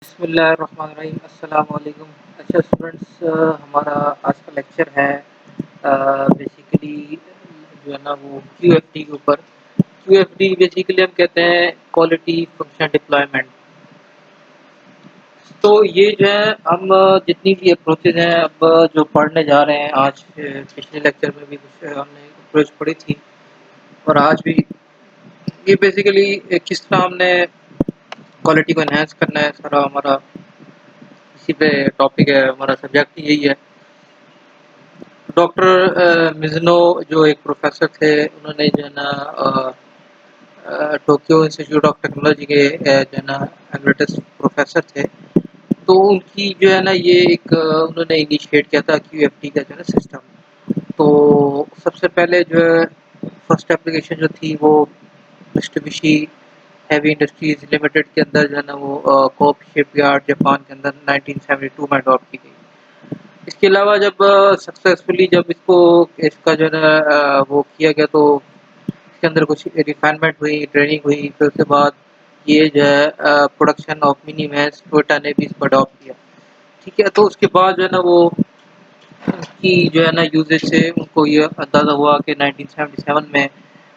बिस्मिल्लाहिर्रहमानिर्रहीम अस्सलाम वालेकुम। अच्छा स्टूडेंट्स, हमारा आज का लेक्चर है बेसिकली जो है ना वो क्यूएफडी के ऊपर। क्यूएफडी बेसिकली हम कहते हैं क्वालिटी फंक्शन डिप्लॉयमेंट। तो ये जो है हम जितनी भी अप्रोचेज हैं अब जो पढ़ने जा रहे हैं आज, पिछले लेक्चर में भी कुछ हमने अप्रोच पढ़ी थी और आज भी ये बेसिकली किस तरह हमने क्वालिटी को एनहांस करना है, सारा हमारा इसी पे टॉपिक है, हमारा सब्जेक्ट यही है। डॉक्टर मिज़नो जो एक प्रोफेसर थे, उन्होंने जो है ना टोक्यो इंस्टीट्यूट ऑफ टेक्नोलॉजी के जो है ना एमरिटस प्रोफेसर थे। तो उनकी जो है ना ये एक उन्होंने इनिशिएट किया था क्यूएफडी का जो है सिस्टम। तो सबसे पहले जो है फर्स्ट एप्लीकेशन जो थी वो मित्सुबिशी हैवी इंडस्ट्रीज लिमिटेड के अंदर जो है ना वो कोप शिपयार्ड जापान के अंदर 1972 में अडॉप्ट की गई। इसके अलावा जब सक्सेसफुली जब इसका जो है ना वो किया गया, तो इसके अंदर कुछ रिफाइनमेंट हुई, ट्रेनिंग हुई, फिर उसके बाद ये जो है production of mini vans Toyota ने भी इसको अडॉप्ट किया। ठीक है, तो उसके बाद जो है ना वो की जो है ना यूजेज से उनको ये अंदाज़ा हुआ कि 1977 में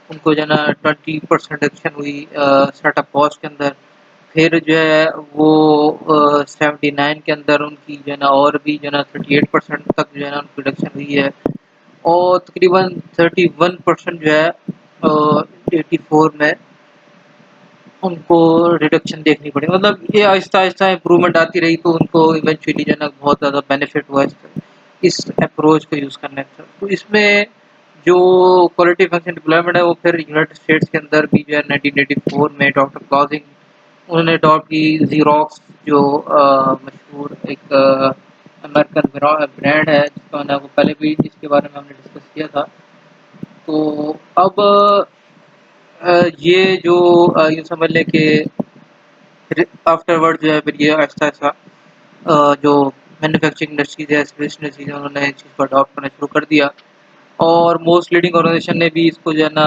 उनको जो है ना 20% रिडक्शन हुई स्टार्टअप कॉस्ट के अंदर। फिर जो है वो 79 के अंदर उनकी जो है ना और भी जो है ना 38% तक जो है ना उनकी रिडक्शन हुई है और तकरीबन 31% जो है 84 में उनको रिडक्शन देखनी पड़ी। मतलब ये आहिस्ता आहिस्ता इम्प्रूवमेंट आती रही, तो उनको इवेंचुअली जो है ना बहुत ज़्यादा बेनिफिट हुआ इस अप्रोच को यूज़ करने से। तो इसमें जो क्वालिटी फंक्शन डिप्लॉयमेंट है वो फिर यूनाइटेड स्टेट्स के अंदर भी जो है 1984 में डॉक्टर क्लॉजिंग उन्होंने अडॉप्ट की। ज़ीरॉक्स जो मशहूर एक अमेरिकन ब्रांड है, जिसका मैंने आपको पहले भी इसके बारे में हमने डिस्कस किया था। तो अब ये जो यूँ समझ लें कि फिर आफ्टरवर्ड जो है फिर ये आहिस्ता-आहिस्ता जो मैन्युफैक्चरिंग इंडस्ट्रीज़ है, सर्विस इंडस्ट्रीज़ है, उन्होंने इस चीज़ को अडॉप्ट करना शुरू कर दिया और मोस्ट लीडिंग ऑर्गेनाइजेशन ने भी इसको जो है ना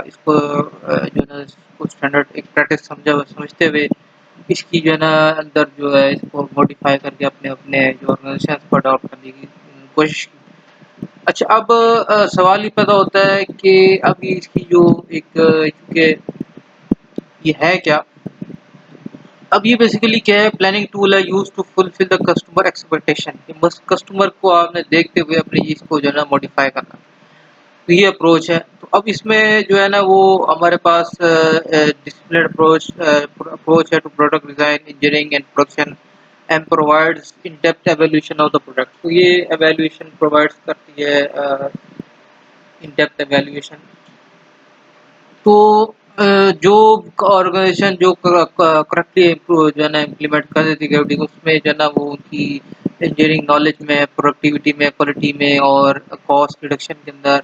इसको जो है ना इसको स्टैंडर्ड एक प्रैक्टिस समझते हुए इसकी जो है ना अंदर जो है इसको मॉडिफाई करके अपने जो ऑर्गेनाइजेशन को अडॉप्ट करने की कोशिश की। अच्छा, अब सवाल ये पैदा होता है कि अब ये इसकी जो एक चूँकि ये है क्या? अब ये बेसिकली क्या है, प्लानिंग टूल है used to fulfil the customer expectation. कि बस कस्टमर को आपने देखते हुए अपनी चीज़ को जो है ना मॉडिफाई करना। तो ये अप्रोच है। तो अब इसमें जो है ना वो हमारे पास डिसिप्लिन अप्रोच है to product design, engineering and production and provides in depth evaluation of the product. तो ये एवैल्यूएशन प्रोवाइड्स करती है इन डेप्थ एवैल्यूएशन। तो जो ऑर्गेनाइजेशन जो करेक्टली जो है ना इम्प्लीमेंट कर देती है उसमें जो है ना वो उनकी इंजीनियरिंग नॉलेज में, प्रोडक्टिविटी में, क्वालिटी में और कॉस्ट रिडक्शन के अंदर,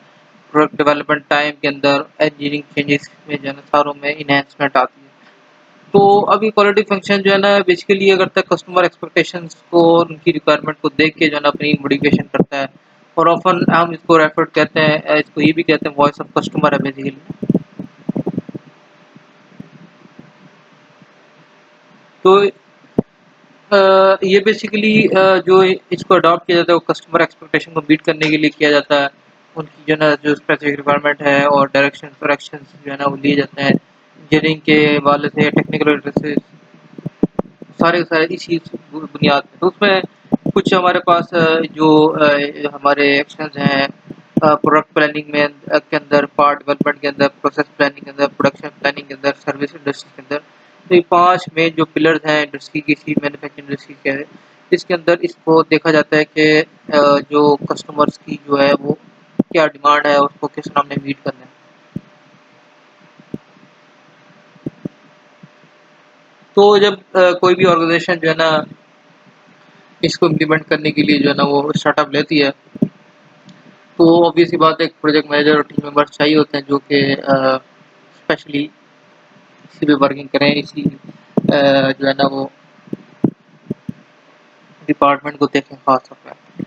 प्रोडक्ट डेवलपमेंट टाइम के अंदर, इंजीनियरिंग चेंजेस में जो है ना सारों में इन्हेंसमेंट आती है। तो अब ये क्वालिटी फंक्शन जो है ना बेसिकली ये करता है कस्टमर एक्सपेक्टेशंस को, उनकी रिक्वायरमेंट को देख के जो है ना अपनी मॉडिफिकेशन करता है। और ऑफन हम इसको रेफर कहते हैं, इसको ये भी कहते हैं वॉइस ऑफ कस्टमर है बेसिकली। तो ये बेसिकली जो इसको अडॉप्ट किया जाता है वो कस्टमर एक्सपेक्टेशन को बीट करने के लिए किया जाता है। उनकी जो है ना जो स्पेसिफिक रिक्वायरमेंट है और डायरेक्शन फॉर एक्शंस जो है ना वो लिए जाते हैं इंजीनियरिंग के हवाले से, टेक्निकल एनालिसिस सारे के सारे इसी बुनियाद पे। तो उसमें कुछ हमारे पास जो हमारे एक्शंस हैं प्रोडक्ट प्लानिंग में के अंदर, पार्ट डेवलपमेंट के अंदर, प्रोसेस प्लानिंग के अंदर, प्रोडक्शन प्लानिंग के अंदर, सर्विस इंडस्ट्री के अंदर। तो ये 5 मेन जो पिलर्स हैं इंडस्ट्री की, इसी मैन्युफैक्चरिंग इंडस्ट्री के हैं, इसके अंदर इसको देखा जाता है कि जो कस्टमर्स की जो है वो क्या डिमांड है, उसको किस नाम ने मीट करना है। तो जब कोई भी ऑर्गेनाइजेशन जो है ना इसको इम्प्लीमेंट करने के लिए जो है ना वो स्टार्टअप लेती है, तो ऑब्वियस सी बात है एक प्रोजेक्ट मैनेजर और टीम मेंबर्स चाहिए होते हैं जो कि स्पेशली इसी पे वर्किंग करें, इसी जो है ना वो डिपार्टमेंट को देखें खास तौर पे।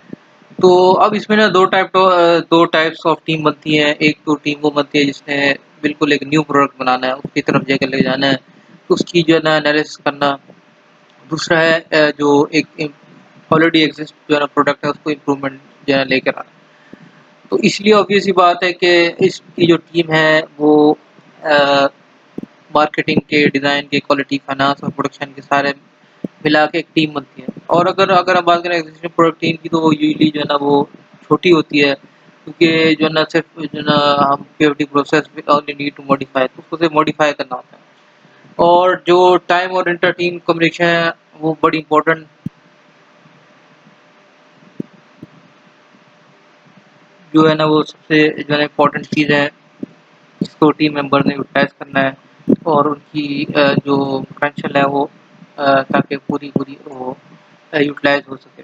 तो अब इसमें ना दो टाइप्स ऑफ टीम बनती हैं। एक तो टीम वो बनती है जिसने बिल्कुल एक न्यू प्रोडक्ट बनाना है, उसकी तरफ जाकर ले जाना है, तो उसकी जो है ना एनालिसिस करना। दूसरा है जो एक ऑलरेडी एग्जिस्ट जो है ना प्रोडक्ट है उसको इम्प्रूवमेंट जो है लेकर आना। तो इसलिए ऑब्वियस सी बात है कि इसकी जो टीम है वो अ, मार्केटिंग के, डिज़ाइन के, क्वालिटी, फाइनेंस और प्रोडक्शन के सारे मिला के एक टीम बनती है। और अगर अगर हम बात करें एग्जीक्यूटिव प्रोडक्ट टीम की तो वो यूजुअली जो है ना वो छोटी होती है क्योंकि जो है ना सिर्फ जो है ना हम क्रिएटिव प्रोसेस में ओनली नीड टू मॉडिफाई तो उसको सिर्फ मॉडिफाई करना होता है। और जो टाइम और इंटर टीम कम्युनिकेशन है वो बड़ी इंपॉर्टेंट जो है ना वो सबसे जो है इम्पोर्टेंट चीज़ है जिसको टीम मेंबर ने यूटिलाइज करना है और उनकी जो पोटेंशियल है वो ताकि पूरी पूरी वो यूटिलाइज हो सके।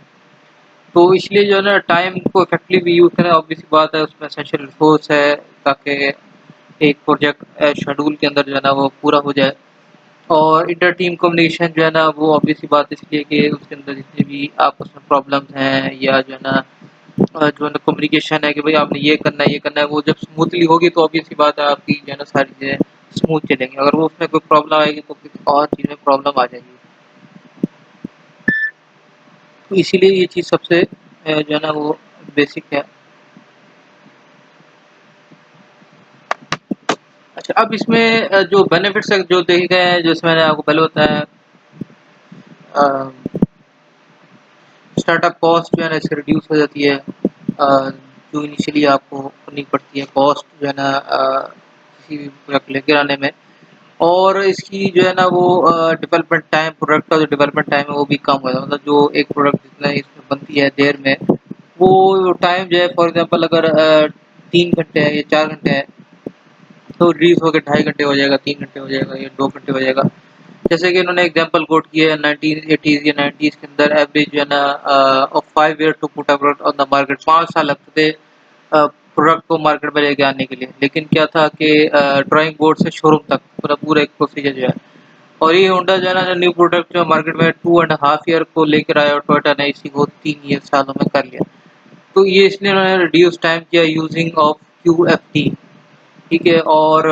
तो इसलिए जो है ना टाइम को इफेक्टिवली यूज़ करना ऑब्वियस सी बात है उसमें एसेंशियल रिसोर्स है ताकि एक प्रोजेक्ट शेड्यूल के अंदर जो है ना वो पूरा हो जाए। और इंटर टीम कम्युनिकेशन जो है ना वो ऑब्वियस सी बात इसलिए कि उसके अंदर जितने भी आपस में प्रॉब्लम्स हैं या जो है ना जो है ना कम्युनिकेशन है कि भाई आपने ये करना है वो जब स्मूथली होगी तो ऑब्वियस सी बात है आपकी जो है ना सारी चीज़ें स्मूथ चलेंगी। अगर वो उसमें कोई प्रॉब्लम आएगी तो किसी और चीज़ में प्रॉब्लम आ जाएगी। तो इसीलिए ये चीज़ सबसे जो है ना वो बेसिक है। अच्छा अब इसमें जो बेनिफिट्स है जो देखे गए हैं जैसे मैंने आपको पहले बताया अ, स्टार्टअप कॉस्ट जो है ना इससे रिड्यूस हो जाती है जो इनिशियली आपको करनी पड़ती है कॉस्ट जो है ना किसी भी प्रोडक्ट लेकर आने में। और इसकी जो है ना वो डेवलपमेंट टाइम प्रोडक्ट का जो डेवलपमेंट टाइम है वो भी कम हो जाता है मतलब जो एक प्रोडक्ट जितना इसमें बनती है देर में वो टाइम जो है फॉर एग्जांपल अगर 3 घंटे है या 4 घंटे है तो रिड्यूस होकर 2.5 घंटे हो जाएगा 3 घंटे हो जाएगा या 2 घंटे हो जाएगा। जैसे कि इन्होंने एग्जांपल कोट किया है 1980s या 90s के अंदर एवरेज जो है ना of 5 year to put a product on the market 5 साल लगते थे प्रोडक्ट को मार्केट में लेके आने के लिए। लेकिन क्या था कि ड्राइंग बोर्ड से शोरूम तक पूरा पूरा एक प्रोसीजर जो है और ये होंडा जो है ना जो न्यू प्रोडक्ट जो मार्केट में 2.5 ईयर को लेकर आया और टोयोटा ने इसी को 3 ईयर सालों में कर लिया। तो ये इसलिए उन्होंने रिड्यूस टाइम किया यूजिंग ऑफ QFT। ठीक है। और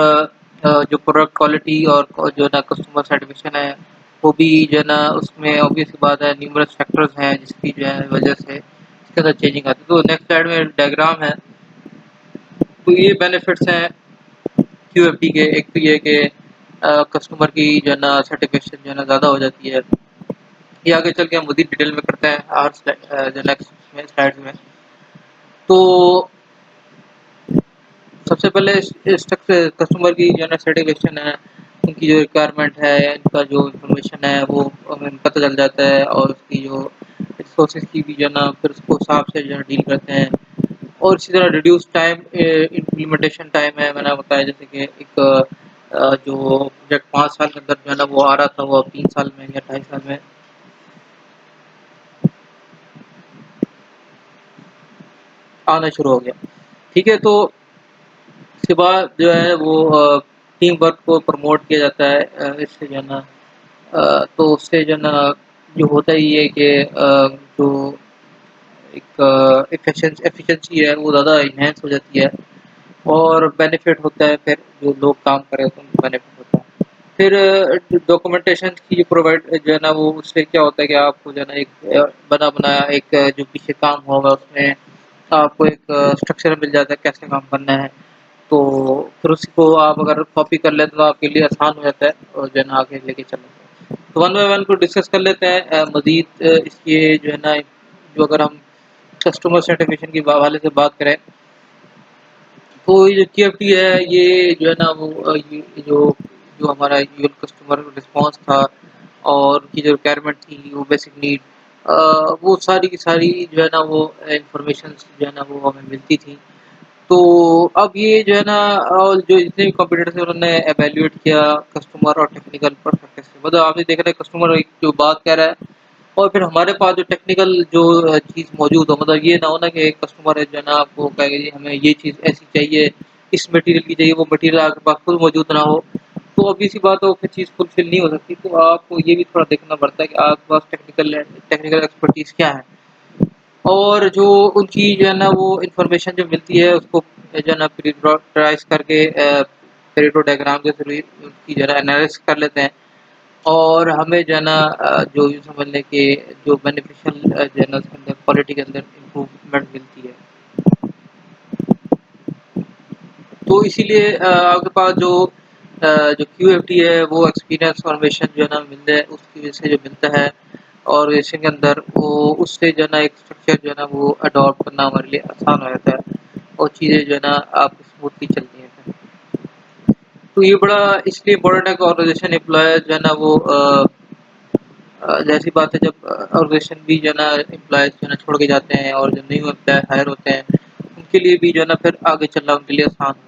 जो प्रोडक्ट क्वालिटी और जो है ना कस्टमर सेटिस्फेक्शन है वो भी जो है ना उसमें ऑब्वियस सी बात है न्यूमरस फैक्टर्स हैं जिसकी जो है वजह से इसके अंदर चेंजिंग आती है। तो नेक्स्ट स्लाइड में डायग्राम है। तो ये बेनिफिट्स हैं QFD के। एक तो ये कि कस्टमर की जो है ना सेटिस्फेक्शन जो है ना ज़्यादा हो जाती है। ये आगे चल के हम मज़ीद डिटेल में करते हैं और जो नेक्स्ट में स्लाइड्स में। तो सबसे पहले स्ट्रक्चर कस्टमर की जो है ना सेटिस्फेक्शन है उनकी जो रिक्वायरमेंट है इनका जो इन्फॉर्मेशन है वो हमें पता चल जाता है और उसकी जो रिसोर्सेज की भी जो है ना फिर उसको हिसाब से जो है डील करते हैं। और इसी तरह रिड्यूस टाइम इम्प्लीमेंटेशन टाइम है मैंने बताया जैसे कि एक जो प्रोजेक्ट 5 साल के अंदर जो है ना वो आ रहा था वो अब 3 साल में या 2.5 साल में आना शुरू हो गया। ठीक है। तो इसके बाद जो है वो टीम वर्क को प्रमोट किया जाता है इससे जो है ना तो उससे जो है ना जो होता ही है कि जो एक एफिशिएंसी है वो ज़्यादा इन्हेंस हो जाती है और बेनिफिट होता है फिर जो लोग काम कर रहे होते हैं उनको बेनिफिट होता है। फिर डॉक्यूमेंटेशन की प्रोवाइड जो है ना वो उससे क्या होता है कि आपको जो है ना एक बना बनाया एक जो पीछे काम होगा उसमें आपको एक स्ट्रक्चर मिल जाता है कैसे काम करना है। तो फिर उसको आप अगर कॉपी कर लेते तो आपके लिए आसान हो जाता है और जो है ना आगे लेके चलना। तो वन बाय वन को डिस्कस कर लेते हैं मज़ीद इसके जो है ना जो अगर हम कस्टमर सर्टिफिकेशन के हवाले से बात करें तो ये जो TFT है ये जो है ना वो ये जो जो हमारा यूजुअल कस्टमर रिस्पॉन्स था और उनकी जो रिक्वायरमेंट थी वो बेसिक नीड वो सारी की सारी जो है ना वो इंफॉर्मेशन जो है ना वो हमें मिलती थी। तो अब ये जो है ना और जो जितने भी कॉम्पिटिटर थे उन्होंने एवेल्यूएट किया कस्टमर और टेक्निकल परस्पेक्टिव से मतलब आपने देखा है कस्टमर एक जो बात कह रहा है और फिर हमारे पास जो टेक्निकल जो चीज़ मौजूद हो मतलब ये ना हो ना कि एक कस्टमर है जो है ना आपको कहेगा जी हमें ये चीज़ ऐसी चाहिए इस मटेरियल की चाहिए वो मटेरियल आपके पास खुद मौजूद ना हो तो obvious सी बात है वो फिर चीज़ फुलफिल नहीं हो सकती। तो आपको ये भी थोड़ा देखना पड़ता है कि आपके पास टेक्निकल एक्सपर्टीज़ क्या है और जो उनकी जो है ना वो इन्फॉर्मेशन जो मिलती है उसको जो है ना प्रियोरिटाइज करके पेरेटो डायग्राम के थ्रू उसकी जो है ना एनालिसिस कर लेते हैं और हमें जो है ना जो यूँ समझ लें कि जो बेनिफिशियल जो है ना उसके अंदर क्वालिटी के अंदर इम्प्रूवमेंट मिलती है। तो इसीलिए आपके पास जो क्यूएफडी है वो एक्सपीरियंस फॉर्मेशन जो है ना मिलता है उसकी वजह से जो मिलता है ऑर्गेनाइजेशन के अंदर वो उससे जो है ना एक स्ट्रक्चर जो है ना वो अडॉप्ट करना हमारे लिए आसान हो जाता है और चीज़ें जो है ना आप स्मूथली चलती हैं फिर। तो ये बड़ा इसलिए इम्पोर्टेंट है कि ऑर्गेनाइजेशन एम्प्लॉयर जो है ना वो ज़ाहिर-सी बात है जब ऑर्गेनाइजेशन भी जो है ना एम्प्लॉइज़ जो है ना छोड़ के जाते हैं और जो न्यू एम्प्लॉय हायर होते हैं, उनके लिए भी जो है ना फिर आगे चलना उनके लिए आसान हो।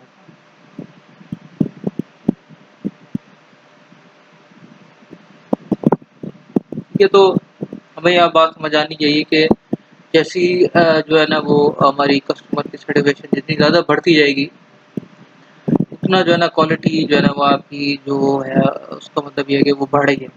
ये तो हमें यह बात समझ आनी चाहिए कि जैसी जो है ना वो हमारी कस्टमर की सैटिस्फैक्शन जितनी ज़्यादा बढ़ती जाएगी, उतना जो है ना क्वालिटी जो है ना वो आपकी जो है उसका मतलब ये है कि वो बढ़ रही है।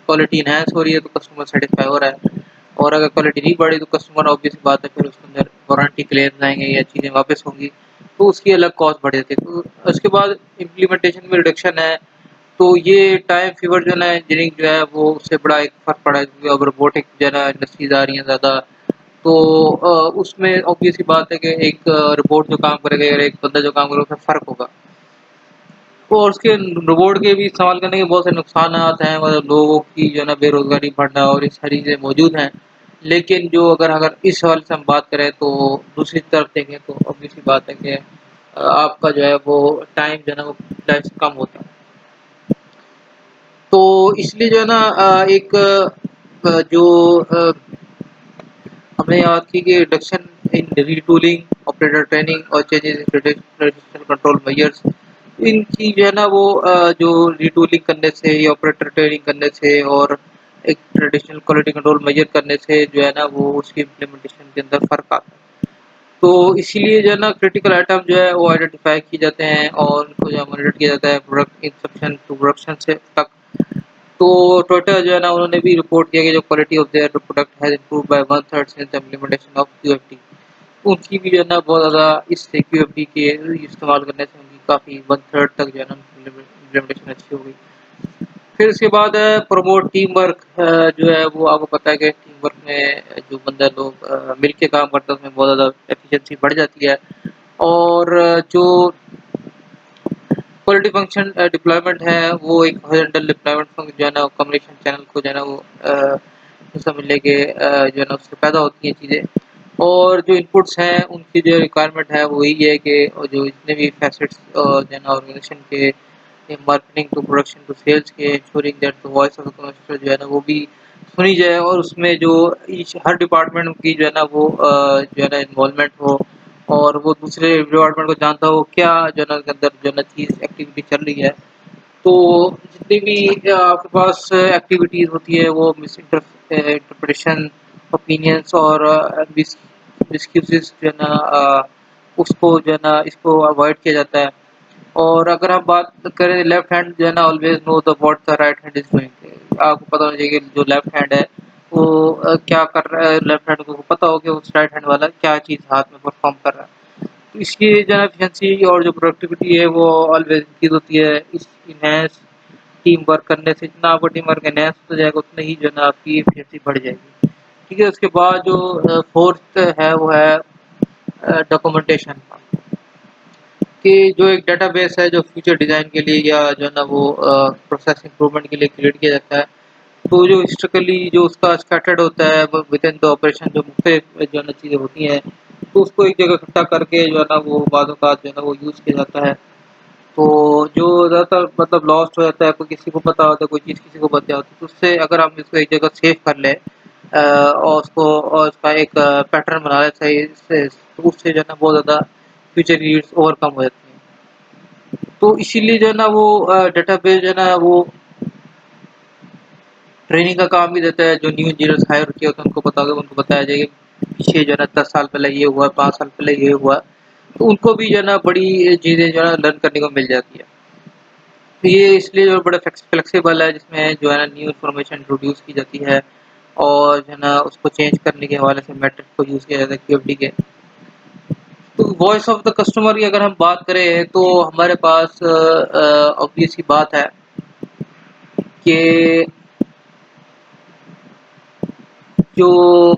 क्वालिटी एनहांस हो रही है तो कस्टमर सैटिस्फाई हो रहा है और अगर क्वालिटी नहीं बढ़ी तो कस्टमर ऑब्वियस सी बात है फिर उसके अंदर वारंटी क्लेम्स आएँगे या चीज़ें वापस होंगी, तो उसकी अलग कॉस्ट बढ़ जाती है। तो उसके बाद इम्प्लीमेंटेशन में रिडक्शन है, तो ये टाइम फीवर जो है ना इंजीनियरिंग जो है वो उससे बड़ा एक फ़र्क पड़ा है क्योंकि अब रोबोटिक जो है ना इंडस्ट्रीज़ आ रही हैं ज़्यादा, तो उसमें ऑब्वियस सी बात है कि एक रोबोट जो काम करेगा और एक बंदा जो काम करेगा उसमें फ़र्क होगा। और उसके रोबोट के भी इस्तेमाल करने के बहुत से नुकसानात हैं मतलब लोगों की जो है ना बेरोज़गारी बढ़ना और ये सारी चीज़ें मौजूद हैं। लेकिन जो अगर इस हवाले से हम बात करें तो दूसरी तरफ देखें तो ऑब्वियस सी बात है कि आपका जो है वो टाइम जो है ना वो लाइफ कम होता है। तो इसलिए जो है ना जो अ, हमने याद की कि रिडक्शन इन रीटूलिंग, ऑपरेटर ट्रेनिंग और changes in traditional control measures इनकी जो है ना वो जो रीटूलिंग करने से या ऑपरेटर ट्रेनिंग करने से और एक ट्रेडिशनल क्वालिटी कंट्रोल मेजर करने से जो है ना वो उसकी इम्प्लीमेंटेशन के अंदर फ़र्क आता है। तो इसीलिए जो है ना क्रिटिकल आइटम जो है वो आइडेंटिफ़ाई किए जाते हैं और उनको जो है मॉनिटर किया जाता है प्रोडक्ट इंसेप्शन टू प्रोडक्शन से तक। तो टोयोटा जो है ना उन्होंने भी रिपोर्ट किया कि जो quality of their product has improved by 1/3 since the implementation of QFT. उनकी भी जो है ना बहुत ज़्यादा इससे क्यूएफडी के इस्तेमाल करने से उनकी काफ़ी 1/3 तक जो है ना इम्प्लीमेंटेशन अच्छी हो गई। फिर उसके बाद है प्रमोट टीम वर्क जो है वो आपको पता है कि टीम वर्क में जो बंदा लोग मिल के काम करते हैं उसमें बहुत ज़्यादा एफिशिएंसी बढ़ जाती है और जो क्वालिटी फंक्शन डिप्लॉयमेंट है वो एक हॉरिज़ॉन्टल डिप्लॉयमेंट फंक्शन जो है ना कम्युनिकेशन चैनल को जो है ना वो समझ लें कि जो है ना उससे पैदा होती हैं चीज़ें और जो इनपुट्स हैं उनकी जो रिक्वायरमेंट है वो यही है कि जो जितने भी फैसेट्स जो है ना ऑर्गेनाइजेशन के marketing to production to sales के ensuring that the voice of the customer जो है ना वो भी सुनी जाए और उसमें जो ईच हर डिपार्टमेंट की जो है ना वो जो है ना इन्वॉल्वमेंट हो और वो दूसरे डिपार्टमेंट को जानता हो क्या जो है ना उसके अंदर जो है ना चीज़ एक्टिविटी चल रही है। तो जितनी भी आपके पास एक्टिविटीज़ होती है वो इंटरप्रिटेशन, ओपिनियंस और एक्सक्यूज़ेज़ जो है ना उसको जो है ना इसको अवॉइड किया जाता है। और अगर हम बात करें लेफ्ट हैंड जो है ना always know the what the right hand is doing. आपको पता होना चाहिए कि जो लेफ्ट हैंड है वो क्या कर रहा है लेफ्ट हैंड को पता हो कि उस राइट हैंड वाला क्या चीज़ हाथ में परफ़ॉर्म कर रहा है। तो इसकी जो है एफिशिएंसी और जो प्रोडक्टिविटी है वो ऑलवेज़ इंक्रीज़ होती है। इस इनहैंस टीम वर्क करने से जितना आपका टीम वर्क एनहांस होता जाएगा उतना ही जो है ना आपकी एफिशिएंसी बढ़ जाएगी। ठीक है, उसके बाद जो 4th है वो है डॉक्यूमेंटेशन कि जो एक डेटाबेस है जो फ्यूचर डिज़ाइन के लिए या जो है ना वो प्रोसेस इम्प्रूवमेंट के लिए क्रिएट किया जाता है। तो जो हिस्टोरिकली जो उसका स्कैटर्ड होता है विदिन द ऑपरेशन जो मुख्तलिफ जो है ना चीज़ें होती हैं, तो उसको एक जगह इकट्ठा करके जो है ना वो बाज़-औक़ात जो है ना वो यूज़ किया जाता है। तो जो ज़्यादातर मतलब लॉस्ट हो जाता है, कोई किसी को पता होता है, कोई चीज़ किसी को पता होती है, तो उससे अगर हम इसको एक जगह सेव कर लें और उसका एक पैटर्न बना लें सही से, तो उससे जो है ना बहुत ज़्यादा फ्यूचर नीड्स ओवरकम हो जाती हैं। तो इसीलिए जो है ना वो डेटाबेस जो है ना वो ट्रेनिंग का काम भी देता है, जो न्यू इंजीनियर्स हायर किए होते हैं उनको पता होगा, उनको बताया जाएगा कि पीछे जो है ना 10 साल पहले ये हुआ, 5 साल पहले ये हुआ, तो उनको भी जो है ना बड़ी चीज़ें जो है ना लर्न करने को मिल जाती है। तो ये इसलिए जो बड़ा फ्लेक्सिबल है जिसमें जो है ना न्यू इन्फॉर्मेशन इंट्रोड्यूस की जाती है और जो है ना उसको चेंज करने के हवाले से मेथड को यूज़ किया जाता है क्यूएफडी के। तो वॉइस ऑफ द कस्टमर की अगर हम बात करें तो हमारे पास ऑब्वियस सी बात है कि जो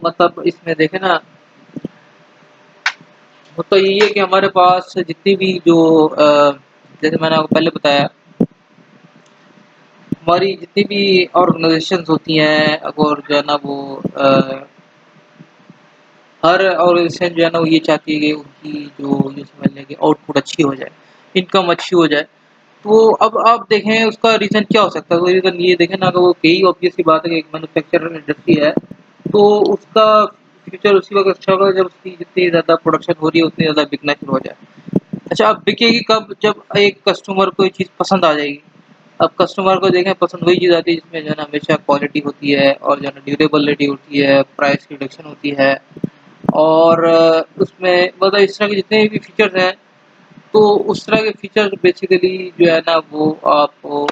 मतलब इसमें देखें ना, वो तो यही है कि हमारे पास जितनी भी जो जैसे मैंने आपको पहले बताया, हमारी जितनी भी ऑर्गेनाइजेशंस होती हैं और जो है ना वो हर ऑर्गेनाइजेशन जो है ना वो ये चाहती है कि उनकी जो ये समझ लें कि आउटपुट अच्छी हो जाए, इनकम अच्छी हो जाए। तो अब आप देखें उसका रीज़न क्या हो सकता है? तो रीज़न ये देखें ना, अगर वो यही ऑब्वियस सी बात है कि एक मैन्युफैक्चरिंग इंडस्ट्री है, तो उसका फ्यूचर उसी वक़्त अच्छा होगा जब उसकी जितनी ज़्यादा प्रोडक्शन हो रही है उतनी ज़्यादा बिकना शुरू हो जाए। अच्छा, अब बिकेगी कब? जब एक कस्टमर को ये चीज़ पसंद आ जाएगी। अब कस्टमर को देखें पसंद वही चीज़ आती है जिसमें जो है ना हमेशा क्वालिटी होती है और जो है ना ड्यूरेबिलिटी होती है, प्राइस रिडक्शन होती है और उसमें मतलब इस तरह के जितने भी फीचर्स हैं, तो उस तरह के फीचर्स बेसिकली जो है ना वो आपको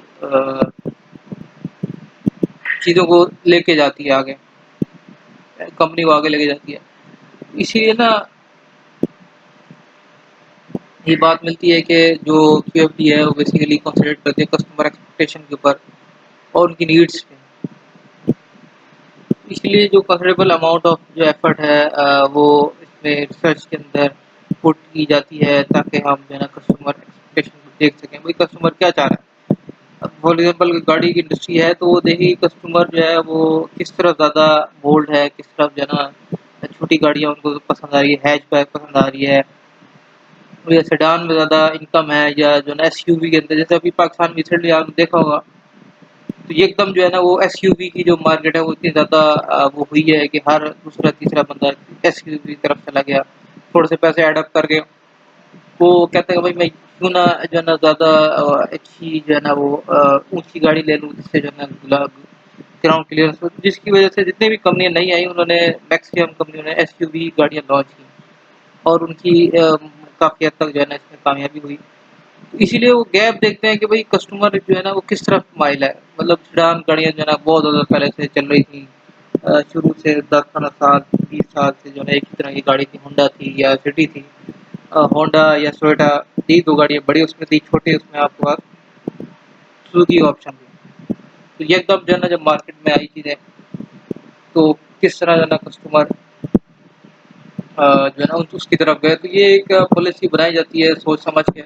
चीज़ों को लेके जाती है आगे, कंपनी को आगे लेके जाती है। इसीलिए ना ये बात मिलती है कि जो क्यूएफडी है वो बेसिकली कंसंट्रेट करती है कस्टमर एक्सपेक्टेशन के ऊपर और उनकी नीड्स पे। इसलिए जो कंसिडरेबल अमाउंट ऑफ जो एफर्ट है वो इसमें रिसर्च के अंदर पुट की जाती है ताकि हम जो है ना कस्टमर एक्सपेक्टेशन को देख सकें, भाई कस्टमर क्या चाह रहा है। अब फॉर एग्जांपल गाड़ी की इंडस्ट्री है तो वो देखिए कस्टमर जो है वो किस तरफ ज़्यादा बोल्ड है, किस तरफ जो है ना छोटी गाड़ियाँ उनको पसंद आ रही है, हैचबैक पसंद आ रही है, या सेडान में ज़्यादा इनकम है, या जो है ना एसयूवी के अंदर जैसे अभी पाकिस्तान में रिसेंटली आपने देखा होगा, तो ये एकदम जो है ना वो एसयूवी की जो मार्केट है वो इतनी ज़्यादा वो हुई है कि हर दूसरा तीसरा बंदा एसयूवी की तरफ चला गया, थोड़े से पैसे एड अप करके वो कहता है कि भाई मैं क्यों ना जो है ना ज़्यादा अच्छी जो है ना वो ऊंची गाड़ी ले लूँ जिससे जो है ना ग्राउंड क्लियरेंस हो, जिसकी वजह से जितनी भी कंपनियां नहीं आई उन्होंने मैक्सिमम कंपनियों ने एसयूवी गाड़ियां लॉन्च की और उनकी काफ़ी हद तक जो है ना इसमें कामयाबी हुई। तो इसीलिए वो गैप देखते हैं कि भाई कस्टमर जो है ना वो किस तरफ माइल है, मतलब सेडान गाड़ियाँ जो है ना बहुत ज़्यादा पहले से चल रही थी, शुरू से 10-15 साल 20 साल से जो है ना एक ही तरह की गाड़ी थी, होंडा थी या सिटी थी, होंडा या टोयोटा, यही दो गाड़ियाँ बड़ी उसमें थी, छोटी उसमें आपके पास सुजुकी ऑप्शन थी। तो ये एकदम जो है ना जब मार्केट में आई चीज़ें, तो किस तरह जो है ना कस्टमर जो है ना उसकी तरफ गए, तो ये एक पॉलिसी बनाई जाती है सोच समझ के,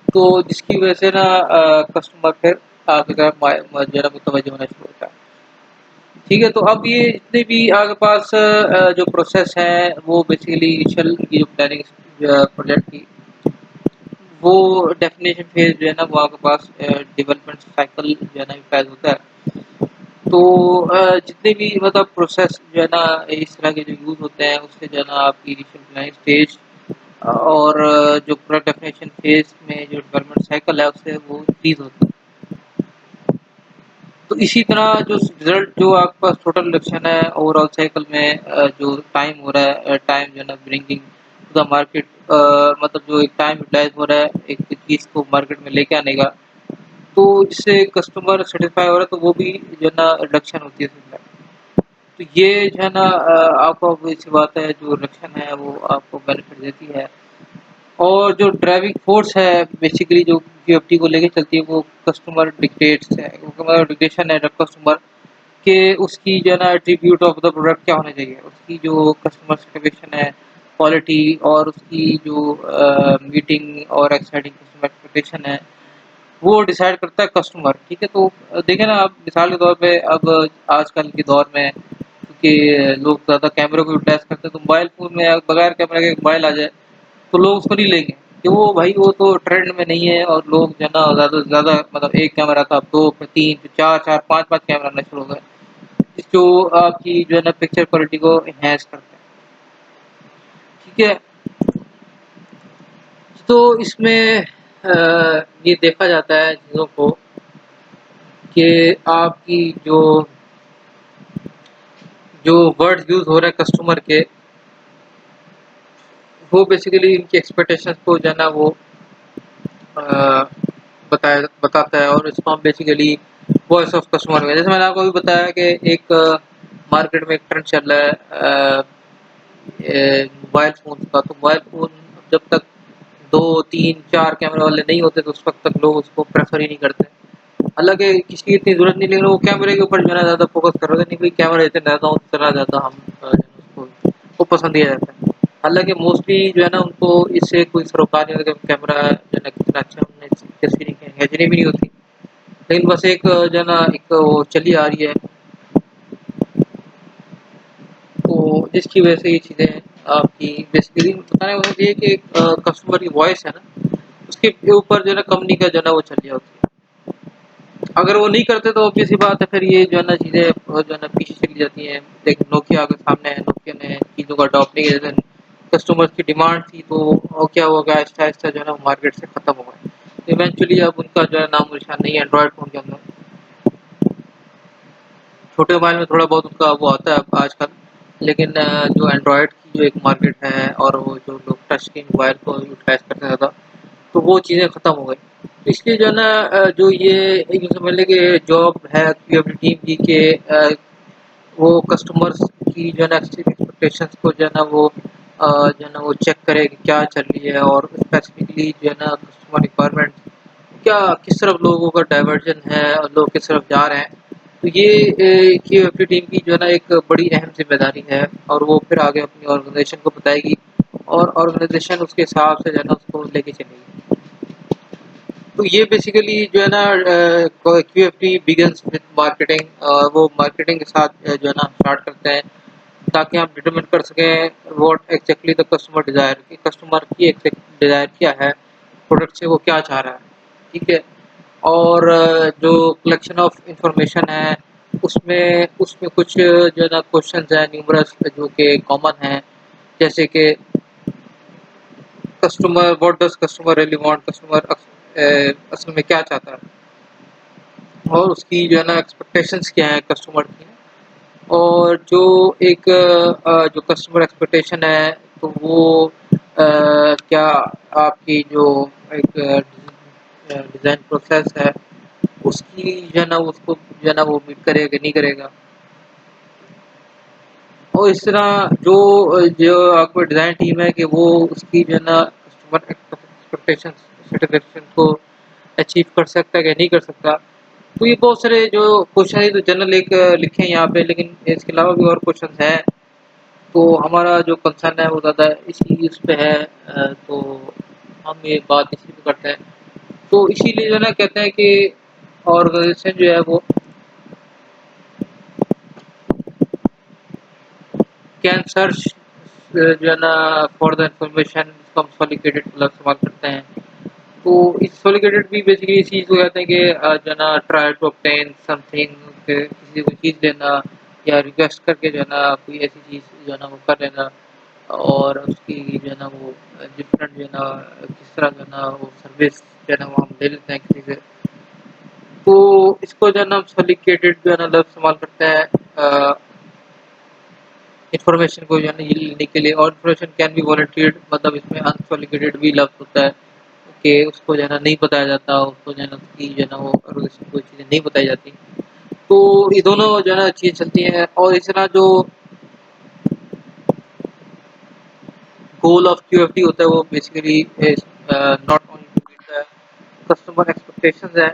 तो जिसकी वजह से ना कस्टमर फिर आपकी तरफ जो है ना मुतवज्जो होना शुरू होता है। ठीक है, तो अब ये जितने भी आपके पास जो प्रोसेस है वो बेसिकली इनिशियल की जो प्लानिंग प्रोजेक्ट की, वो डेफिनेशन फेज जो है ना वो आपके पास डेवलपमेंट साइकिल जो है ना फेज होता है। तो जितने भी मतलब प्रोसेस जो है ना इस तरह के जो यूज़ होते हैं उससे जो है ना आपकी इनिशियल प्लानिंग स्टेज और जो प्रोडक्ट डेफिनेशन फेज में जो डेवलपमेंट साइकिल है उससे वो इंक्रीज होता है। तो इसी तरह जो रिजल्ट जो आपके पास टोटल रिडक्शन है ओवरऑल साइकिल में जो टाइम हो रहा है, टाइम जो है ना ब्रिंगिंग टू द मार्केट, मतलब जो एक टाइम यूटिलाइज हो रहा है एक चीज़ को मार्केट में लेके आने का, तो जिससे कस्टमर सेटिस्फाई हो रहा है तो वो भी जो है ना रिडक्शन होती है उसमें। तो ये जो है ना आपको obvious सी बात है जो रिडक्शन है वो आपको बेनिफिट देती है। और जो ड्राइविंग फोर्स है बेसिकली जो क्यूएफटी को लेके चलती है वो कस्टमर डिक्टेट्स है, क्योंकि मतलब डिक्टेशन है कस्टमर के उसकी जो है ना एट्रीब्यूट ऑफ द प्रोडक्ट क्या होना चाहिए, उसकी जो कस्टमर सेटिस्फेक्शन है, क्वालिटी और उसकी जो मीटिंग और एक्साइटिंग कस्टमर एक्सपेक्टेशन है वो डिसाइड करता है कस्टमर। ठीक है, तो देखें ना आप मिसाल के तौर पे अब आजकल के दौर में क्योंकि लोग ज़्यादा कैमरे को यूटिलाइज करते हैं, तो मोबाइल फ़ोन में बगैर कैमरे के मोबाइल आ जाए तो लोग उसको नहीं लेंगे कि वो भाई वो तो ट्रेंड में नहीं है, और लोग जो है ना ज़्यादा से ज़्यादा मतलब एक कैमरा था अब दो फिर तीन फिर चार चार पाँच पाँच कैमरा आना शुरू हो गए जो आपकी जो है ना पिक्चर क्वालिटी को इन्हेंस करते हैं। ठीक है, तो इसमें ये देखा जाता है चीज़ों को कि आपकी जो जो वर्ड्स यूज़ हो रहे हैं कस्टमर के, वो बेसिकली इनकी एक्सपेक्टेशंस को जो है ना वो अ, बताता है, और इसको हम बेसिकली वॉइस ऑफ कस्टमर में, जैसे मैंने आपको अभी बताया कि एक मार्केट में एक ट्रेंड चल रहा है मोबाइल फ़ोन का, तो मोबाइल फ़ोन जब तक 2, 3, 4 कैमरे वाले नहीं होते तो उस वक़्त तक लोग उसको प्रेफ़र ही नहीं करते। हालाँकि किसी की इतनी ज़रूरत नहीं, लेकिन वो कैमरे के ऊपर जो है ना ज़्यादा फ़ोकस कर रहे थे, नहीं भाई कैमरा जितने ज़्यादा हो उतना ज़्यादा हम उसको को पसंद दिया जाता है। हालाँकि मोस्टली जो है ना उनको इससे कोई सरोकार नहीं होता कि कैमरा जो है ना कितना अच्छा हमने तस्वीरें खींचनी भी नहीं होती। लेकिन बस एक जो है ना एक वो चली आ रही है, तो जिसकी वजह से ये चीज़ें आपकी बेसिकली बताने का मतलब ये है कि कस्टमर की वॉइस है ना, उसके ऊपर जो है ना कंपनी का जो है ना वो चल रही होती है। अगर वो नहीं करते तो ऑब्वियस सी बात है, फिर ये जो है ना चीज़ें जो है ना पीछे चली जाती हैं। देख नोकिया अगर सामने है, नोकिया ने चीज़ों को अडॉप्ट नहीं किया, कस्टमर्स की डिमांड थी तो क्या होगा, आहिस्ता-आहिस्ता जो है ना मार्केट से खत्म हो गए। इवेंचुअली अब उनका जो है नामो निशान नहीं है एंड्रॉइड फ़ोन के अंदर। छोटे मोबाइल में थोड़ा बहुत उनका वो आता है आजकल, लेकिन जो एंड्रॉइड की जो एक मार्केट है और वो जो लोग टच स्क्रीन मोबाइल को यूटिलाइज़ करते हैं ज़्यादा, तो वो चीज़ें ख़त्म हो गई। तो इसलिए जो है ना जो ये एक समझ लें कि जॉब है कि अपनी टीम की कि वो कस्टमर्स की जो है ना एक्सपेक्टेशंस को जो है ना वो जो है ना वो चेक करे कि क्या चल रही है, और स्पेसिफिकली जो है ना कस्टमर रिक्वायरमेंट क्या किस तरफ लोगों का डाइवर्जन है और लोग किस तरफ जा रहे हैं। तो ये कि अपनी टीम की जो है ना एक बड़ी अहम ज़िम्मेदारी है, और वो फिर आगे अपनी ऑर्गेनाइज़ेशन को बताएगी और ऑर्गेनाइज़ेशन उसके हिसाब से जो है ना उसको लेके चलेगी। तो ये बेसिकली जो है ना क्यूएफटी बिगिंस विद मार्केटिंग, वो मार्केटिंग के साथ जो है ना स्टार्ट करते हैं, ताकि आप डिटरमिन कर सकें what exactly the customer desire, कि कस्टमर की एग्जैक्ट डिज़ायर क्या है, प्रोडक्ट से वो क्या चाह रहा है। ठीक है? और जो कलेक्शन ऑफ इंफॉर्मेशन है, उसमें उसमें कुछ जो है ना क्वेश्चंस हैं न्यूमरस जो कि कॉमन हैं, जैसे कि customer what does customer really want, customer असल में क्या चाहता है, और उसकी जो है ना एक्सपेक्टेशंस क्या है कस्टमर की। और जो एक जो कस्टमर एक्सपेक्टेशन है, तो वो क्या आपकी जो एक डिज़ाइन प्रोसेस है उसकी जो है ना उसको जो है ना वो मीट करेगा कि नहीं करेगा। और इस तरह जो आपकी डिज़ाइन टीम है कि वो उसकी जो है ना कस्टमर एक्सपेक्टेशन सैटिस्फैक्शन को अचीव कर सकता है कि नहीं कर सकता। तो ये बहुत सारे जो क्वेश्चन है तो जनरल एक लिखे हैं यहाँ पे, लेकिन इसके अलावा भी और क्वेश्चन हैं। तो हमारा जो कंसर्न है वो ज़्यादा इसी उस पे है, तो हम ये बात इसी पे करते हैं। तो इसीलिए जो है ना कहते हैं कि ऑर्गेनाइजेशन जो है वो कैन सर्च जो है ना फॉर द इंफॉर्मेशन, इसको हम सॉलिसिटेटेड मतलब इस्तेमाल करते हैं। तो इस सॉलिसिटेटेड भी बेसिकली इस चीज़ को कहते हैं कि जो है ना ट्राई टू ऑब्टेन समथिंग, किसी को चीज़ देना या रिक्वेस्ट करके जो है ना कोई ऐसी चीज़ जो है ना वो कर लेना, और उसकी जो है ना वो डिफरेंट जो है ना किस तरह जो है ना वो सर्विस जो है ना वो हम ले लेते हैं किसी से। तो इसको जो है ना हम सॉलिसिटेटेड जो है ना लफ्ज़ इस्तेमाल करते हैं इन्फॉर्मेशन को जो है ना ये लेने के लिए। और इन्फॉर्मेशन कैन बी वॉलंटियर्ड, मतलब इसमें अनसॉलिसिटेड भी लफ्ज़ होता है कि उसको जो है ना नहीं बताया जाता, उसको जो है ना उसकी जो है ना वो ऑर्गेनाइजेशन को चीज़ें नहीं बताई जाती। तो ये दोनों जो है ना चीज़ें चलती हैं, और इस तरह जो गोल ऑफ क्यूएफडी होता है वो basically not only to meet the customer expectations है,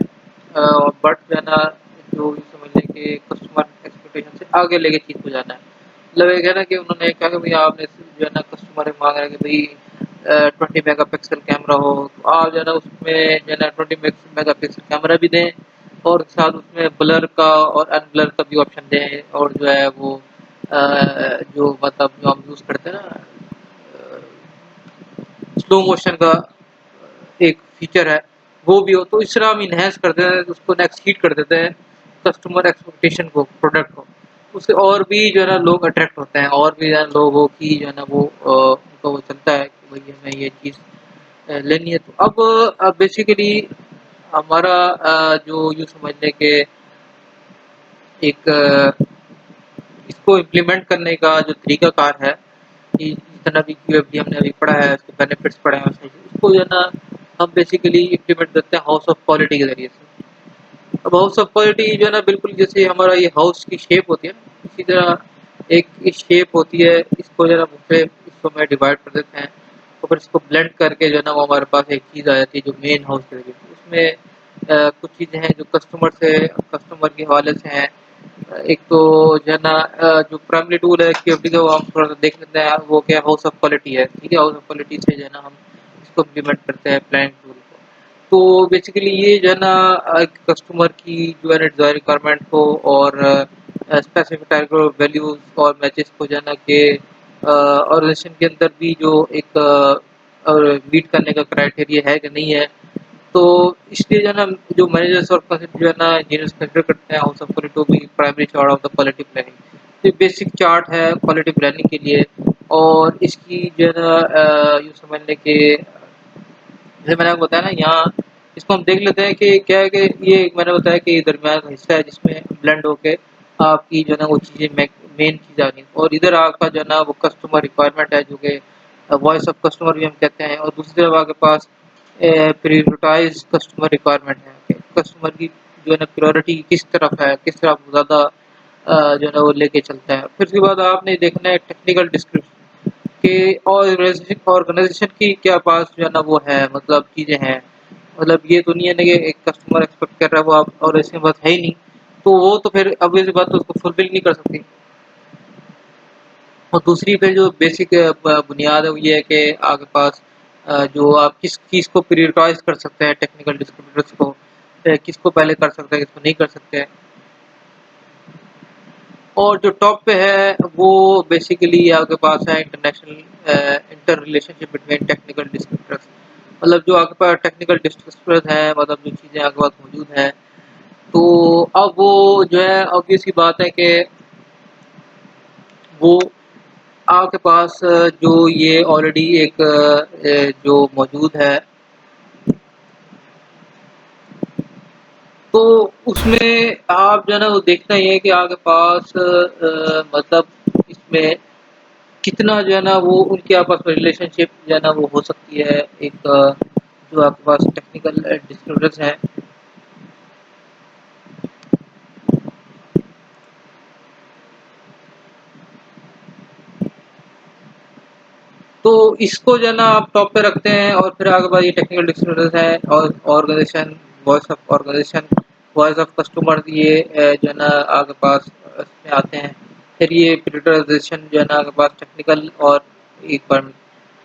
बट जो है ना जो ये समझ लें कि कस्टमर एक्सपेक्टेशन से आगे लेके चीज़ को जाना है। मतलब एक है ना कि उन्होंने कहा कि भई आपने जो है ना कस्टमर माँग रहा है कि भई 20 मेगापिक्सल कैमरा हो, तो आप जो है ना उसमें जो है ना 20 मेगापिक्सल कैमरा भी दें, और साथ उसमें ब्लर का और अनब्लर का भी ऑप्शन दें, और जो है वो जो मतलब जो हम यूज़ करते हैं ना स्लो मोशन का एक फीचर है, वो भी हो। तो इस तरह हम इन्हांस कर देते हैं, उसको ना एक्सीड कर देते हैं कस्टमर एक्सपेक्टेशन को, प्रोडक्ट को। उससे और भी जो है ना लोग अट्रैक्ट होते हैं, और भी जो है लोगों की जो है ना वो उनको वो चलता है कि भई हमें ये चीज़ लेनी है। तो अब बेसिकली हमारा जो यूँ समझ लें कि एक इसको इम्प्लीमेंट करने का जो तरीकाकार है, कि जिस तरह अभी क्यूएफडी हमने अभी पढ़ा है, उसके बेनिफिट्स पढ़े हैं, उसको जो है ना हम बेसिकली इम्प्लीमेंट करते हैं हाउस ऑफ क्वालिटी के ज़रिए से। अब हाउस ऑफ क्वालिटी जो है ना बिल्कुल जैसे हमारा ये हाउस की शेप होती है ना, इसी तरह एक शेप होती है, इसको जो है ना मुख्तलिफ हिस्सों में डिवाइड कर देते हैं, और फिर इसको ब्लेंड करके जो है ना वो हमारे पास एक चीज़ आ जाती है जो मेन हाउस की तरीके से। उसमें कुछ चीज़ें हैं जो कस्टमर के हवाले से हैं। एक तो जो है ना जो प्राइमरी टूल है क्यूएफडी का वो हम थोड़ा सा देख लेते हैं वो क्या हाउस ऑफ क्वालिटी है, ठीक है? हाउस ऑफ क्वालिटी से जो है ना हम इसको इम्प्लीमेंट करते हैं प्लानिंग टूल को। तो बेसिकली ये जो है ना एक कस्टमर की जो है ना डिज़ायर रिक्वायरमेंट को और स्पेसिफिक टाइप ऑफ वैल्यूज़ और मैचेस को जो है ना कि ऑर्गेनाइजेशन के अंदर भी जो एक मीट करने का क्राइटेरिया है कि नहीं है, तो इसलिए जो है ना जो मैनेजर्स और जो है ना इंजीनियर्स कंसिडर करते हैं हाउस ऑफ क्वालिटी को भी primary chart of the quality planning. तो ये बेसिक चार्ट है क्वालिटी प्लानिंग के लिए और इसकी जो है ना यूँ समझ लें कि जैसे मैंने आपको बताया ना यहाँ इसको हम देख लेते हैं कि क्या है कि ये मैंने बताया कि दरमियान का हिस्सा है जिसमें ब्लेंड होके आपकी जो है ना वो चीज़ें मेन चीज़ आ रही और इधर आपका जो है ना वो कस्टमर रिक्वायरमेंट है जो कि वॉइस ऑफ कस्टमर भी हम कहते हैं और दूसरी तरफ आपके पास प्रायोरिटाइज कस्टमर रिक्वायरमेंट है कस्टमर की जो है ना प्रायोरिटी किस तरफ है किस तरफ ज़्यादा जो है ना वो लेके चलता है फिर उसके बाद आपने देखना है टेक्निकल डिस्क्रिप्शन कि ऑर्गेनाइजेशन की क्या पास जो है ना वो है मतलब चीज़ें हैं मतलब ये तो नहीं है ना कि एक कस्टमर एक्सपेक्ट कर रहा है वो आप और ऐसी बात है ही नहीं तो वो तो फिर अब ये बात तो उसको फुलफिल नहीं कर सकती और दूसरी फिर जो बेसिक बुनियाद है वो ये है कि आपके पास जो आप किस चीज़ को प्रायोरिटाइज कर सकते हैं टेक्निकल डिस्ट्रीब्यूटर्स को किसको पहले कर सकते हैं किसको नहीं कर सकते हैं और जो टॉप पे है वो बेसिकली आपके पास है international inter relationship between technical distributors मतलब जो आपके पास टेक्निकल डिस्ट्रीब्यूटर्स हैं मतलब जो चीज़ें आपके पास मौजूद हैं तो अब वो जो है ऑब्वियस सी बात है कि वो आपके पास जो ये ऑलरेडी एक जो मौजूद है तो उसमें आप जो है ना वो देखना ये है कि आपके पास मतलब इसमें कितना जो है ना वो उनके आपस में रिलेशनशिप जो है ना वो हो सकती है एक जो आपके पास टेक्निकल डिस्ट्रीब्यूटर्स हैं तो इसको जो है ना आप टॉप पे रखते हैं और फिर आगे बाद ये टेक्निकल डिस्ट्रीब्यूटर्स हैं और organisation voice of organisation voice of customer ये जो है ना आपके पास इसमें आते हैं फिर ये प्रियोरिटाइजेशन जो है ना आपके पास टेक्निकल और रिक्वायरमेंट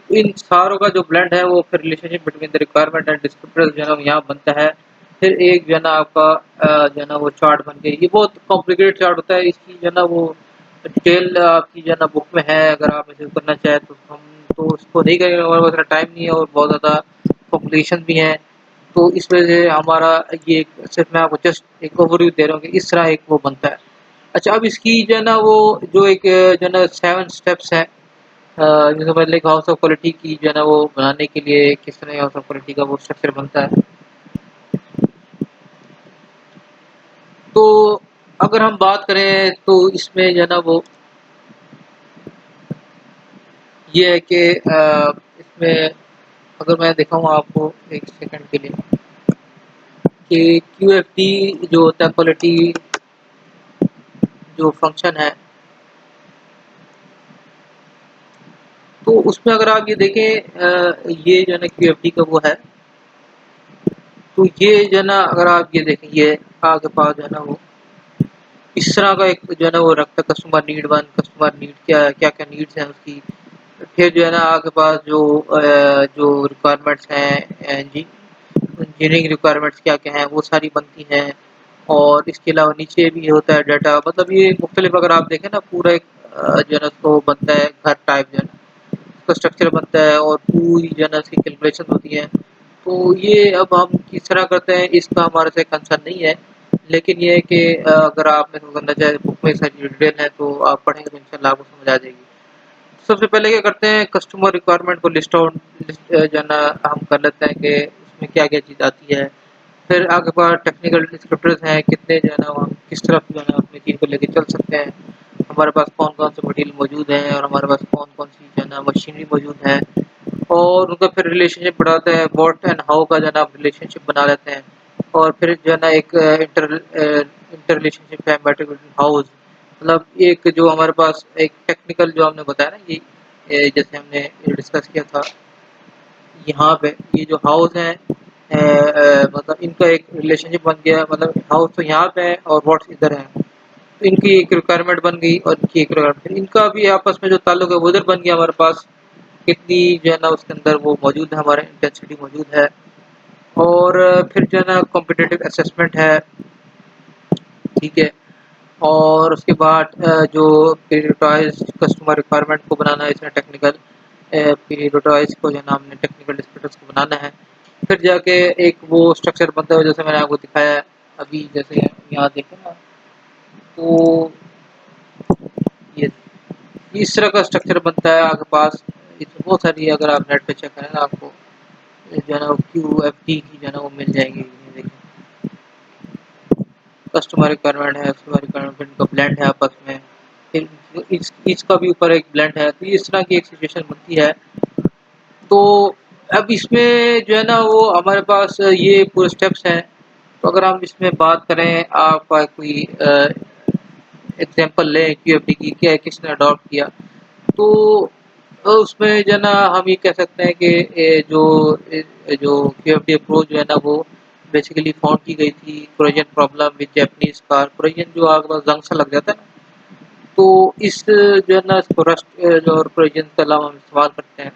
इन सारों का जो ब्लेंड है वो फिर relationship between the requirement and descriptors जो है ना यहाँ बनता है फिर एक जो है ना आपका जो है ना वो चार्ट बन के ये बहुत कॉम्प्लिकेटेड चार्ट होता है इसकी जो है ना वो डिटेल आपकी जो है ना बुक में है अगर आप इसे करना चाहें तो हम तो उसको नहीं करेंगे हमारे पास टाइम नहीं है और बहुत ज़्यादा कॉम्प्लिकेशन भी है तो इस वजह से हमारा ये सिर्फ मैं आपको जस्ट एक ओवरव्यू दे रहा हूँ कि इस तरह एक वो बनता है अच्छा अब इसकी जो है ना वो जो एक जो है ना 7 स्टेप्स हैं जैसे समझ लें हाउस ऑफ क्वालिटी की जो है ना वो बनाने के लिए किस तरह हाउस ऑफ क्वालिटी का वो स्ट्रक्चर बनता है तो अगर हम बात करें तो इसमें जो है ना वो ये है कि इसमें अगर मैं दिखाऊँ आपको एक सेकंड के लिए कि क्यूएफडी जो होता है क्वालिटी जो फंक्शन है तो उसमें अगर आप ये देखें ये जो है ना क्यूएफडी का वो है तो ये जो है ना अगर आप ये देखें ये आपके पास जो है ना वो इस तरह का एक जो है ना वो रखता है customer need one customer need क्या क्या नीड्स हैं उसकी फिर जो है ना आपके पास जो रिक्वायरमेंट्स हैं इंजीनियरिंग रिक्वायरमेंट्स क्या क्या हैं वो सारी बनती हैं और इसके अलावा नीचे भी होता है डाटा मतलब ये मुख्तलिफ अगर आप देखें ना पूरा एक जो है ना उसको बनता है घर टाइप जो है ना उसका स्ट्रक्चर बनता है और पूरी जो है ना उसकी कैलकुलेशन होती है तो ये अब हम किस तरह करते हैं इसका हमारे से कंसर्न नहीं है लेकिन ये है कि अगर आप मेरे को करना चाहे बुक में सारी डिटेल है तो आप पढ़ेंगे तो इंशाल्लाह आपको समझ आ जाएगी सबसे पहले क्या करते हैं कस्टमर रिक्वायरमेंट को लिस्ट आउट जो है ना हम कर लेते हैं कि उसमें क्या क्या चीज़ आती है फिर आपके पास टेक्निकल डिस्क्रिप्टर्स हैं कितने जो है ना हम किस तरफ जो है ना अपनी चीज़ को लेके चल सकते हैं हमारे पास कौन कौन से मटेरियल मौजूद हैं और हमारे पास कौन कौन सी जो है ना मशीनरी मौजूद है और उनका फिर रिलेशनशिप बढ़ाते हैं व्हाट एंड हाउ का जो है ना रिलेशनशिप बना लेते हैं और फिर जो है ना एक इंटर रिलेशनशिप है मैटर हाउस मतलब एक जो हमारे पास एक टेक्निकल जो हमने बताया ना ये जैसे हमने डिस्कस किया था यहाँ पे ये जो हाउस है मतलब इनका एक रिलेशनशिप बन गया, मतलब हाउस तो यहाँ पे है और व्हाट्स इधर है। तो इनकी एक रिक्वायरमेंट बन गई और इनकी एक रिक्वायरमेंट, इनका भी आपस में जो ताल्लुक है वो उधर बन गया हमारे पास। कितनी जो है ना उसके अंदर वो मौजूद है, हमारे इंटेंसिटी मौजूद है। और फिर जो है ना कॉम्पिटिटिव असेसमेंट है, ठीक है। और उसके बाद जो पीरियडटाइज कस्टमर रिक्वायरमेंट को बनाना है, इसमें टेक्निकल पीरियडटाइज को जो है ना हमने टेक्निकल डिस्क्रिप्टर्स को बनाना है। फिर जाके एक वो स्ट्रक्चर बनता है जैसे मैंने आपको दिखाया है अभी, जैसे यहाँ देखें ना, तो ये इस तरह का स्ट्रक्चर बनता है आपके पास। इसमें बहुत सारी, अगर आप नेट पे चेक करें ना, आपको जो है ना QFT की जो है ना वो मिल जाएगी। ये देखिए, कस्टमर रिक्वायरमेंट है, कस्टमर रिक्वायरमेंट का ब्लेंड है आपस में, फिर इसका भी ऊपर एक ब्लेंड है। तो इस तरह की एक सिचुएशन बनती है। तो अब इसमें जो है ना वो हमारे पास ये पूरे स्टेप्स हैं। तो अगर हम इसमें बात करें, आप कोई एग्जांपल लें QFD की, क्या किसने अडॉप्ट किया, तो उसमें जो है ना हम ये कह सकते हैं कि जो QFD अप्रोच जो है ना वो बेसिकली फाउंड की गई थी corrosion problem with Japanese car. Corrosion जो आपके पास जंग सा लग जाता है ना, तो इस जो है ना इसको रस्ट जो और कोरिजन के अलावा हम इस्तेमाल करते हैं।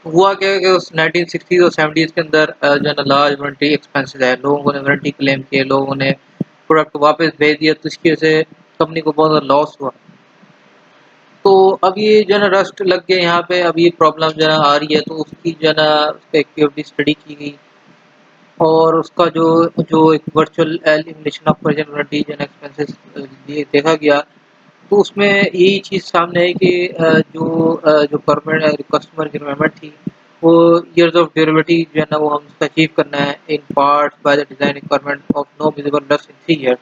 हुआ क्या है कि उस 1960s और 70s के अंदर जो है ना लार्ज वारंटी एक्सपेंसेस है, लोगों ने वारंटी क्लेम किए, लोगों ने प्रोडक्ट वापस भेज दिया, तो इसकी वजह से कंपनी को बहुत ज़्यादा लॉस हुआ। तो अब ये जो है ना रस्ट लग गया यहाँ पे, अब ये प्रॉब्लम जो है ना आ रही है, तो उसकी जो है ना उसका QFD स्टडी की गई और उसका जो जो एक virtual elimination of present warranty जो है ना एक्सपेंसेस ये देखा गया। तो उसमें यही चीज़ सामने है कि जो परमानेंट कस्टमर की रिक्वायरमेंट थी, वो ईयर्स ऑफ ड्यूरेबिलिटी जो है ना वो हम उसका अचीव करना है in parts by the design requirement of no visible loss in 3 year.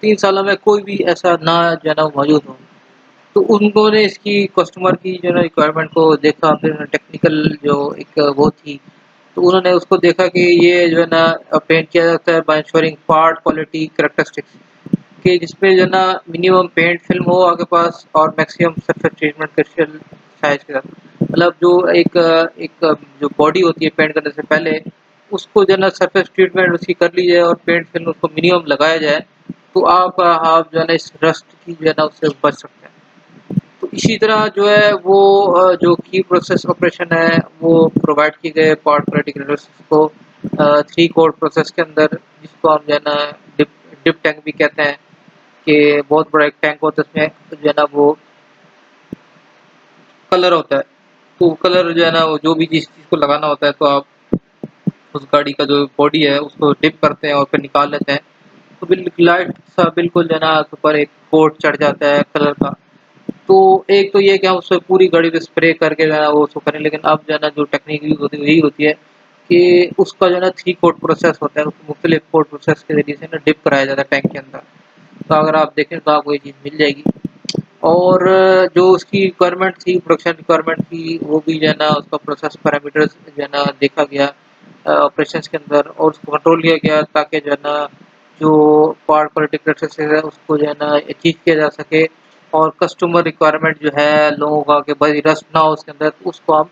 3 सालों में कोई भी ऐसा ना जो है ना वो मौजूद हो। तो उन्होंने इसकी कस्टमर की जो है ना रिक्वायरमेंट को देखा, फिर टेक्निकल जो एक वो थी, तो उन्होंने उसको देखा कि ये जो है ना पेंट किया जाता है by ensuring part quality characteristics, कि जिसपे जो है ना मिनिमम पेंट फिल्म हो आपके पास और maximum surface treatment crystal size के साथ। मतलब जो एक जो बॉडी होती है पेंट करने से पहले, उसको जो है ना सरफेस ट्रीटमेंट उसकी कर ली जाए और पेंट फिल्म उसको मिनिमम लगाया जाए, तो आप जो है ना इस रस्ट की जो है ना उससे बच सकते हैं। तो इसी तरह जो है वो जो की प्रोसेस ऑपरेशन है वो प्रोवाइड किए गए पार्ट क्वालिटी को 3 कोड प्रोसेस के अंदर, जिसको हम जो है ना डिप डिप टैंक भी कहते हैं, कि बहुत बड़ा एक टैंक होता है, उसमें जो है ना वो कलर होता है। तो कलर जो है ना वो जो भी जिस चीज़ को लगाना होता है, तो आप उस गाड़ी का जो बॉडी है उसको डिप करते हैं और फिर निकाल लेते हैं। तो बिल्कुल लाइट सा बिल्कुल जो है ना ऊपर एक कोट चढ़ जाता है कलर का। तो एक तो ये है कि हम उसमें पूरी गाड़ी पे स्प्रे करके जो है ना वो उसको करें, लेकिन अब जो है ना जो टेक्निक यूज़ होती है वही होती है कि उसका जो है ना 3 कोट प्रोसेस होता है, उसको मुख्तलिफ कोट प्रोसेस के ज़रिए से ना डिप कराया जाता है टैंक के अंदर। तो अगर आप देखें तो आपको ये चीज़ मिल जाएगी। और जो उसकी रिक्वायरमेंट थी, प्रोडक्शन रिक्वायरमेंट थी, वो भी जो है ना उसका प्रोसेस पैरामीटर्स जो है ना देखा गया ऑपरेशंस के अंदर, और उसको कंट्रोल किया गया ताकि जो है ना जो पार्ट क्वालिटी प्रोसेस है उसको जो है ना अचीव किया जा सके। और कस्टमर रिक्वायरमेंट जो है लोगों का कि भाई रस्ट ना हो उसके अंदर, तो उसको हम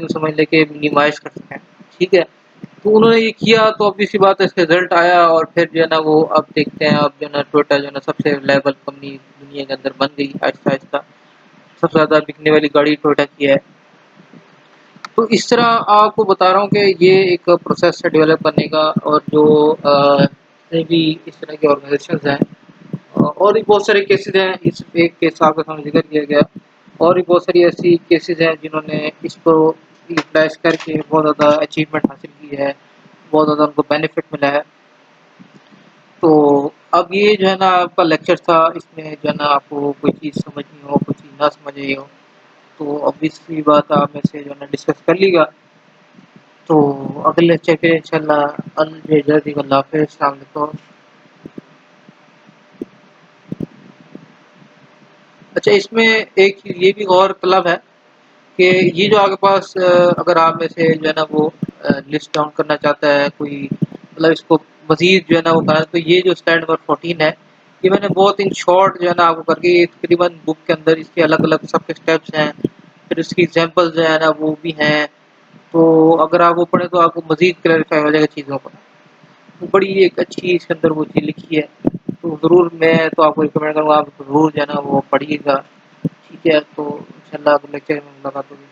यूँ समझ लें कि मिनिमाइज़ कर सकें, ठीक है। तो उन्होंने ये किया, तो ऑब्वियस सी बात है इसका रिज़ल्ट आया, और फिर जो है ना वो अब देखते हैं, अब जो है ना टोयोटा जो है ना सबसे रिलायबल कंपनी दुनिया के अंदर बन गई आहिस्ता-आहिस्ता। सबसे ज़्यादा बिकने वाली गाड़ी टोयोटा की है। तो इस तरह आपको बता रहा हूँ कि ये एक प्रोसेस है डेवलप करने का, और जो जितने भी इस तरह के ऑर्गेनाइजेशंस हैं, और भी बहुत सारे केसेज़ हैं, इस एक केस आपके सामने ज़िक्र किया गया। और भी बहुत सारी ऐसी केसेज़ हैं जिन्होंने इसको यूटिलाइज़ करके बहुत ज़्यादा अचीवमेंट हासिल की है, बहुत ज़्यादा उनको बेनिफिट मिला है। तो अब ये जो है ना आपका लेक्चर था, इसमें जो है ना आपको कोई चीज़ समझनी हो, कोई चीज़ ना समझ आई हो, तो ऑब्वियस सी बात है आप मेरे से जो है ना डिस्कस कर लीजिएगा। तो अगले लेक्चर पे इंशाल्लाह जल्दी अल्लाह हाफ़िज़, अस्सलाम वालेकुम। अच्छा, इसमें एक चीज़ ये भी गौर तलब है कि ये जो आपके पास अगर आप में से जो है ना वो लिस्ट डाउन करना चाहता है कोई, मतलब इसको मज़ीद जो है ना वो करना, तो ये जो स्लाइड नंबर 14 है, ये मैंने बहुत इन शॉर्ट जो है ना आपको करके, ये तकरीबन बुक के अंदर इसके अलग-अलग सबके स्टेप्स हैं। फिर इसकी एग्ज़ाम्पल जो है ना वो भी हैं। तो अगर आप वो पढ़ें तो आपको मज़ीद क्लैरिफ़ाई हो जाएगा चीज़ों का। तो बड़ी एक अच्छी इसके अंदर वो चीज़ लिखी है। तो ज़रूर मैं तो आपको रिकमेंड करूँगा आप ज़रूर जो है ना वो पढ़िएगा। ठीक है? तो इंशाल्लाह अगले लेक्चर में मुलाकात होगी।